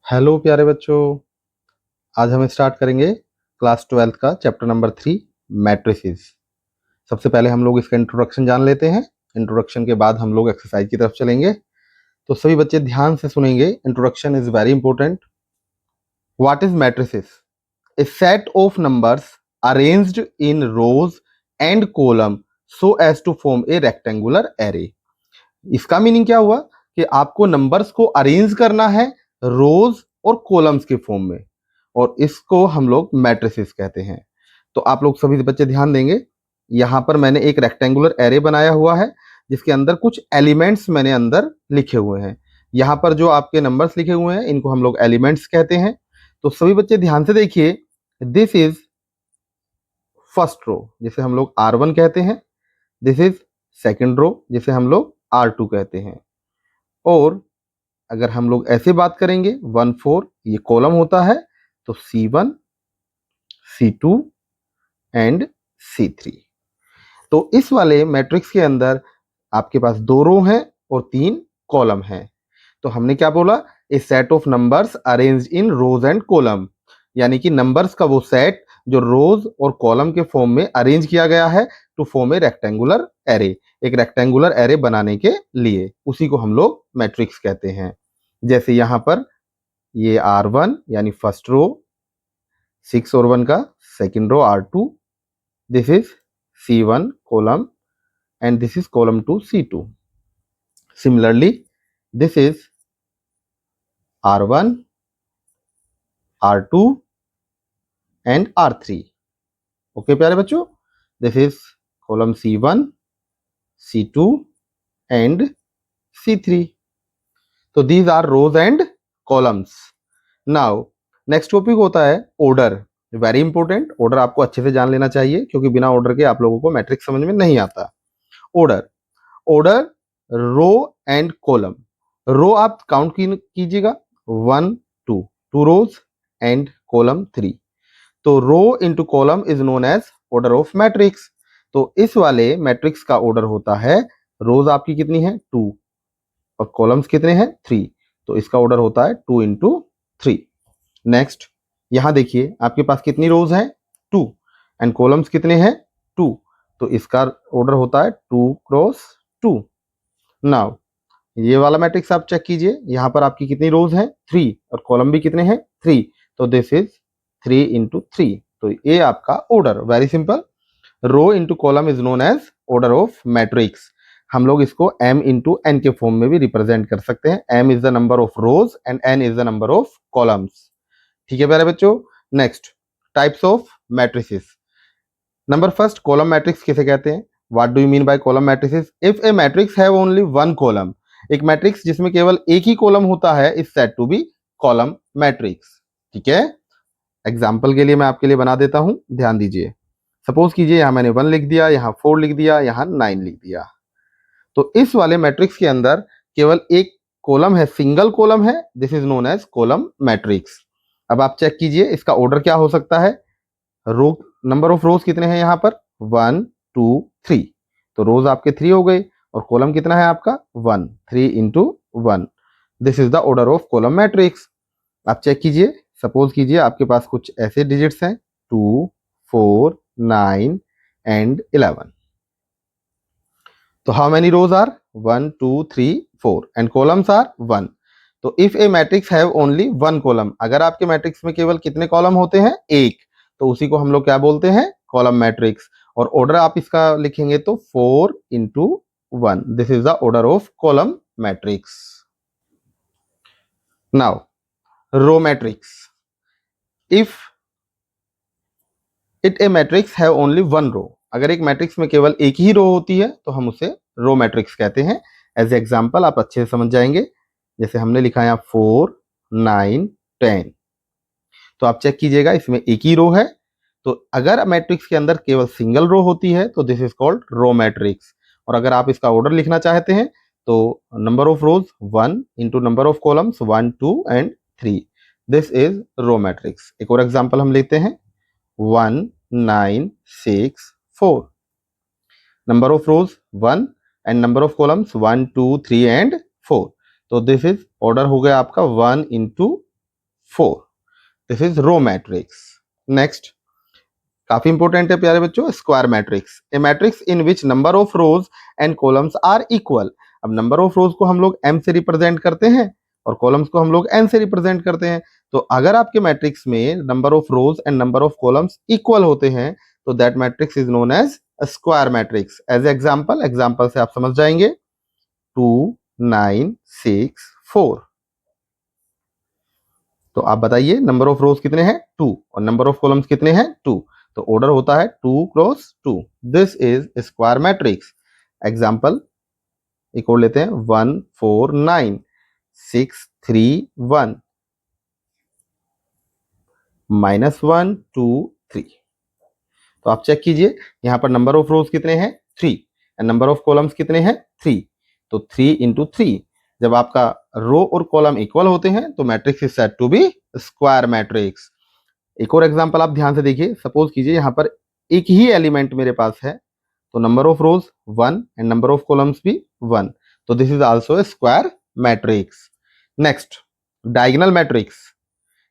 Hello प्यारे बच्चों। आज हम स्टार्ट करेंगे क्लास 12th का चैप्टर नंबर 3 मैट्रिसेस। सबसे पहले हम लोग इसका इंट्रोडक्शन जान लेते हैं। इंट्रोडक्शन के बाद हम लोग एक्सरसाइज की तरफ चलेंगे। तो सभी बच्चे ध्यान से सुनेंगे। Introduction is very important. What is matrices? A set of numbers arranged in rows and column so as to form a rectangular array. इसका मीनिंग क्या हुआ कि आपको नंबर्स को अरेंज करना है रोज और कॉलम्स के फॉर्म में, और इसको हम लोग मैट्रिसेस कहते हैं। तो आप लोग सभी बच्चे ध्यान देंगे। यहां पर मैंने एक रेक्टेंगुलर एरे बनाया हुआ है जिसके अंदर कुछ एलिमेंट्स मैंने अंदर लिखे हुए हैं। यहाँ पर जो आपके नंबर्स लिखे हुए हैं इनको हम लोग एलिमेंट्स कहते हैं। तो सभी बच्चे ध्यान से देखिए। दिस इज फर्स्ट रो जिसे हम लोग R1 कहते हैं। दिस इज सेकेंड रो जिसे हम लोग R2 कहते हैं। और अगर हम लोग ऐसे बात करेंगे 1 4 ये कॉलम होता है, तो C1 C2 एंड C3। तो इस वाले मैट्रिक्स के अंदर आपके पास 2 रो हैं और 3 कॉलम हैं। तो हमने क्या बोला? A set of numbers arranged in rows and columns, यानी कि नंबर्स का वो सेट जो रोज और कॉलम के फॉर्म में अरेंज किया गया है to form a rectangular array. एक रेक्टेंगुलर एरे बनाने के लिए उसी को हम लोग मैट्रिक्स कहते हैं। जैसे यहां पर ये R1 यानी फर्स्ट रो, 6 और 1 का second row R2, this is C1 column and this is column to C2. Similarly, this is R1, R2 and R3. Okay प्यारे बच्चों, this is column C1, C2 and C3. तो these are rows and columns. Now next topic होता है order. Very important. Order आपको अच्छे से जान लेना चाहिए क्योंकि बिना ऑर्डर के आप लोगों को मैट्रिक्स समझ में नहीं आता। Order order row and column. Row आप काउंट कीजिएगा 1 2 2 रोज एंड कॉलम 3। तो row into column is known as order of matrix. तो इस वाले मैट्रिक्स का ऑर्डर होता है, रोज आपकी कितनी है 2 और कॉलम्स कितने हैं 3, तो इसका ऑर्डर होता है 2 इंटू 3। नेक्स्ट यहां देखिए आपके पास कितनी रोज हैं 2 एंड कॉलम्स कितने हैं 2, तो इसका ऑर्डर होता है 2 क्रॉस 2। नाउ ये वाला मैट्रिक्स आप चेक कीजिए, यहां पर आपकी कितनी रोज हैं 3 और कॉलम भी कितने हैं 3, तो दिस इज 3 इंटू 3। तो ये आपका order very simple. Row into column is known as order of matrix. हम लोग इसको m इंटू एन के फॉर्म में भी रिप्रेजेंट कर सकते हैं। m is the number of rows and n is the number of columns. ठीक है प्यारे बच्चों। Next types of matrices. Number first column matrix किसे कहते हैं? What do you mean by column matrices? If a matrix have only one column, एक matrix जिसमें केवल एक ही कॉलम होता है is said to be column matrix. ठीक है, एग्जांपल के लिए मैं आपके लिए बना देता हूं, ध्यान दीजिए। सपोज कीजिए यहां मैंने 1 लिख दिया, यहां 4 लिख दिया, यहां 9 लिख दिया। तो इस वाले मैट्रिक्स के अंदर केवल एक कॉलम है, सिंगल कॉलम है, this is known as column matrix. अब आप चेक कीजिए इसका ऑर्डर क्या हो सकता है। रो नंबर ऑफ रोज कितने हैं यहाँ पर 1 2 3, तो रोज आपके 3 हो गए और कॉलम कितना है आपका 1, 3 into 1। This is the order of column matrix. आप चेक कीजिए, सपोज कीजिए आपके पास कुछ ऐसे डिजिट्स हैं 2 4 9 एंड 11। तो how many rows are 1 2 3 4 and columns are 1। तो if a matrix have only one column, अगर आपके मैट्रिक्स में केवल कितने कॉलम होते हैं एक, तो उसी को हम लोग क्या बोलते हैं कॉलम मैट्रिक्स। और ऑर्डर आप इसका लिखेंगे तो 4 into 1, this is the order of column matrix. Now row matrix. If it a matrix have only one row, अगर एक मैट्रिक्स में केवल एक ही रो होती है तो हम उसे रो मैट्रिक्स कहते हैं। एज एग्जाम्पल आप अच्छे से समझ जाएंगे, जैसे हमने लिखा है 4 9 10। तो आप चेक कीजिएगा इसमें एक ही रो है। तो अगर मैट्रिक्स के अंदर केवल सिंगल रो होती है तो this is called row matrix. और अगर आप इसका ऑर्डर लिखना चाहते हैं तो number of rows 1 into number of columns 1 2 and 3, this is row matrix. एक और एग्जाम्पल हम लेते हैं 1 9 6 4, number of rows 1 and number of columns 1 2 3 and 4, तो दिस इज ऑर्डर हो गया आपका 1 into 4. This is row matrix. Next, काफी इंपॉर्टेंट है प्यारे बच्चों, square matrix. A matrix in which number of rows and columns are equal. अब number of rows को हम लोग m से रिप्रेजेंट करते हैं और कॉलम्स को हम लोग n से रिप्रेजेंट करते हैं. तो अगर आपके मैट्रिक्स में number of rows and number of columns equal होते हैं तो that matrix is known as square matrix. As example से आप समझ जाएंगे. 2 9 6 4. तो आप बताइए नंबर ऑफ रोज कितने हैं 2 और नंबर ऑफ कॉलम्स कितने हैं 2. तो ऑर्डर होता है 2 cross 2. This is square matrix. Example एक और लेते हैं. 1 4 9 6 3 1 -1 2 3. तो आप चेक कीजिए यहां पर नंबर ऑफ रोज कितने हैं 3 एंड नंबर ऑफ कॉलम्स कितने हैं 3. तो 3 इंटू 3. जब आपका रो और कॉलम इक्वल होते हैं तो matrix is said to be square matrix. एक और एग्जांपल आप ध्यान से देखिए. सपोज कीजिए यहां पर एक ही एलिमेंट मेरे पास है तो number of rows 1 and number of columns भी 1. तो this is also a square matrix. Next, diagonal matrix.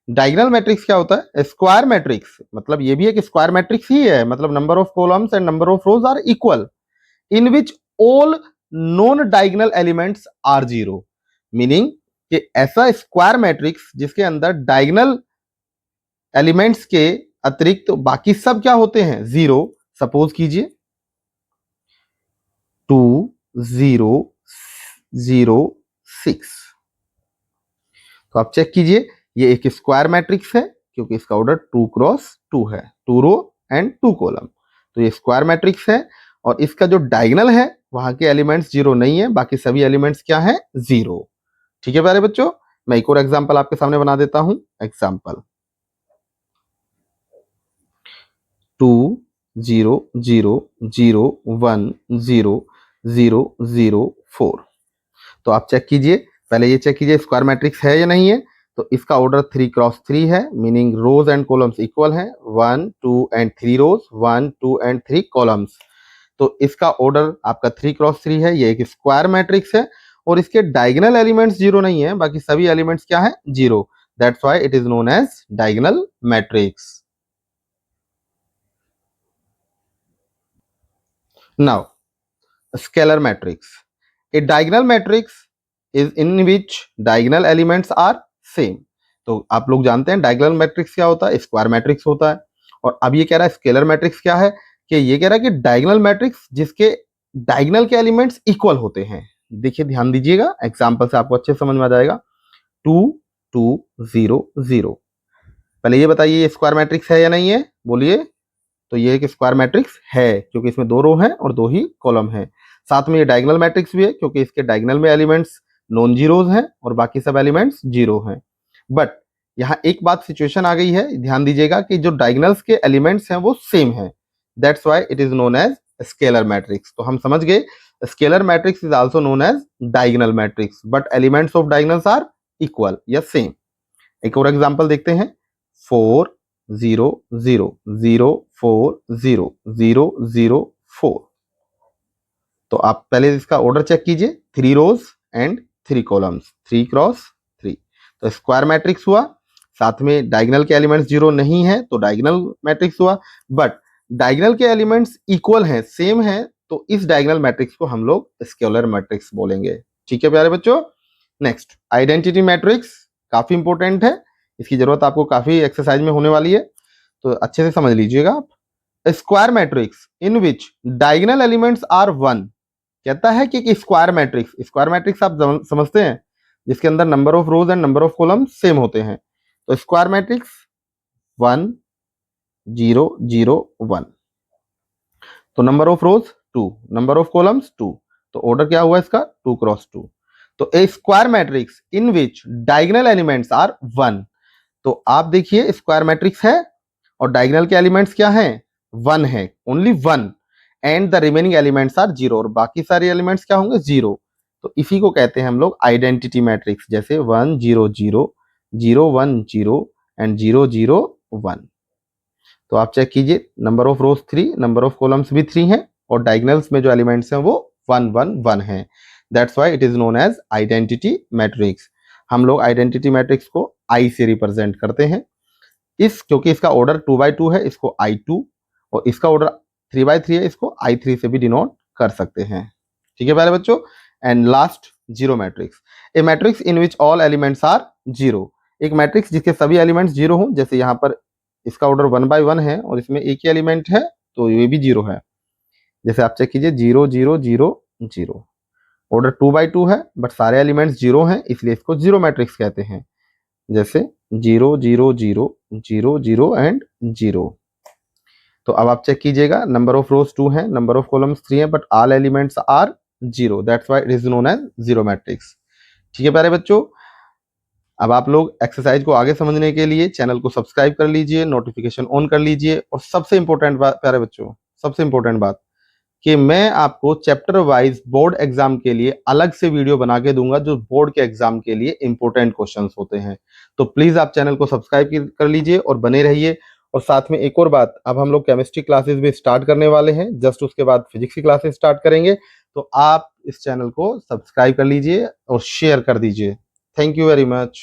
Diagonal matrix क्या होता है? Square matrix. मतलब ये भी एक स्क्वायर मैट्रिक्स ही है. मतलब number of columns and number of rows are equal in which all non diagonal elements are zero. Meaning कि ऐसा स्क्वायर मैट्रिक्स जिसके अंदर डायगोनल एलिमेंट्स के अतिरिक्त तो बाकी सब क्या होते हैं? जीरो. सपोज कीजिए 2 0 0 6. तो आप चेक कीजिए ये एक स्क्वायर मैट्रिक्स है क्योंकि इसका ऑर्डर 2 क्रॉस 2 है. 2 रो एंड 2 कॉलम. तो ये स्क्वायर मैट्रिक्स है और इसका जो डायगोनल है वहां के एलिमेंट्स जीरो नहीं है, बाकी सभी एलिमेंट्स क्या है? जीरो. ठीक है प्यारे बच्चों, मैं एक और एग्जांपल आपके सामने बना देता हूं. एग्जांपल 2 0 0 0 1 0 0 0 4. तो आप चेक कीजिए, पहले ये चेक कीजिए स्क्वायर मैट्रिक्स है या नहीं है. तो इसका ऑर्डर 3 क्रॉस 3 है. Meaning rows and columns equal है. 1 2 एंड 3 रोज, 1 2 एंड 3 कॉलम्स. तो इसका ऑर्डर आपका 3 क्रॉस 3 है. ये एक स्क्वायर मैट्रिक्स है और इसके डायगोनल एलिमेंट्स जीरो नहीं है, बाकी सभी एलिमेंट्स क्या है? Zero. That's why it is known as diagonal matrix. Now scalar matrix. A diagonal matrix is in which diagonal elements are same. तो आप लोग जानते हैं डायगोनल मैट्रिक्स क्या होता है? स्क्वायर मैट्रिक्स होता है. और अब ये कह रहा है स्केलर मैट्रिक्स क्या है? कि ये कह रहा है कि डायगोनल मैट्रिक्स जिसके डायगोनल के एलिमेंट्स इक्वल होते हैं. देखिए ध्यान दीजिएगा, एग्जांपल से आपको अच्छे समझ में आ जाएगा. 2 2 0 0. पहले ये बताइए ये स्क्वायर मैट्रिक्स है या नहीं है? बोलिए. तो ये एक स्क्वायर मैट्रिक्स है क्योंकि इसमें 2 रो हैं और 2 ही कॉलम हैं. साथ में ये डायगोनल मैट्रिक्स भी है क्योंकि इसके डायगोनल में एलिमेंट्स नॉन जीरोज हैं और बाकी सब एलिमेंट्स जीरो हैं. बट यहाँ एक बात सिचुएशन आ गई है, ध्यान दीजिएगा कि जो डायगोनल्स के एलिमेंट्स हैं वो सेम है. That's why it is known as scalar matrix. तो हम समझ गए scalar matrix is also known as diagonal matrix but elements of diagonals are equal या सेम. एक और एग्जांपल देखते हैं. 4 0 0 0 4 0 0 0 4. तो आप पहले इसका ऑर्डर चेक कीजिए. 3 रोज एंड 3 कॉलम्स, 3 क्रॉस 3. तो स्क्वायर मैट्रिक्स हुआ. साथ में डायगोनल के एलिमेंट्स जीरो नहीं है तो डायगोनल मैट्रिक्स हुआ. बट डायगोनल के एलिमेंट्स इक्वल हैं, सेम है, तो इस डायगोनल मैट्रिक्स को हम लोग स्केलर मैट्रिक्स बोलेंगे. ठीक है प्यारे बच्चों. Next, identity matrix. काफी इंपॉर्टेंट है, इसकी जरूरत आपको काफी एक्सरसाइज में होने वाली है, तो अच्छे से समझ लीजिएगा आप. Square matrix in which diagonal elements are 1. कहता है कि स्क्वायर मैट्रिक्स आप समझते हैं जिसके अंदर number of rows and number of column same होते हैं. तो स्क्वायर मैट्रिक्स 1 0 0 1. तो number of rose 2, number of columns 2. तो ऑर्डर क्या हुआ इसका? 2 क्रॉस 2. तो a square matrix in which diagonal elements are 1. तो आप देखिए स्क्वायर मैट्रिक्स है और डायगोनल के एलिमेंट्स क्या हैं? 1 है, only 1. And the remaining elements are zero. और बाकी सारे एलिमेंट्स क्या होंगे? जीरो. तो इसी को कहते हैं हम लोग आइडेंटिटी मैट्रिक्स. जैसे 1 0 0 0 1 0 एंड 0 0 1. तो आप चेक कीजिए number of rose 3, number of columns भी 3 हैं और डायगोनल्स में जो एलिमेंट्स हैं वो 1 1 1 हैं. That's why it is known as identity matrix. हम लोग आइडेंटिटी मैट्रिक्स को आई से रिप्रेजेंट करते हैं। क्योंकि इसका ऑर्डर 2x2 है, इसको I2, और इसका ऑर्डर 3x3 है, इसको I3 से भी डिनोट कर सकते हैं। ठीक है प्यारे बच्चों। And last, zero matrix. A matrix in which all elements are zero. एक मैट्रिक्स जिसके सभी एलिमेंट्स जीरो हों, जैसे यहाँ पर इसका ऑर्डर 1x1 है और इसमें एक ही एलिमेंट है तो ये भी जीरो है। जैसे आप चेक कीजिए 0 0 0 0। ऑर्डर 2x2 है बट सारे एलिमेंट्स जीरो हैं, इसलिए इसको जीरो मैट्रिक्स कहते हैं। जैसे 0 0 0 0 0 एंड 0। तो अब आप चेक कीजिएगा, नंबर ऑफ रोज 2 है, नंबर ऑफ कॉलम्स 3 है, but all elements are zero, that's why it is known as zero matrix. ठीक है प्यारे बच्चों। अब आप लोग एक्सरसाइज को आगे समझने के लिए चैनल को सब्सक्राइब कर लीजिए, नोटिफिकेशन ऑन कर लीजिए, और सबसे इंपॉर्टेंट बात प्यारे बच्चों, सबसे इंपॉर्टेंट बात कि मैं आपको चैप्टर वाइज बोर्ड एग्जाम के लिए अलग से वीडियो बना के दूंगा, जो बोर्ड के एग्जाम के लिए इंपॉर्टेंट क्वेश्चंस होते हैं। तो प्लीज आप चैनल को सब्सक्राइब कर लीजिए और बने रहिए। और साथ में एक और बात, अब हम लोग केमिस्ट्री क्लासेस भी स्टार्ट करने वाले हैं, जस्ट उसके बाद फिजिक्स की क्लासेस स्टार्ट करेंगे। तो आप इस चैनल को सब्सक्राइब कर लीजिए और शेयर कर दीजिए। Thank you very much.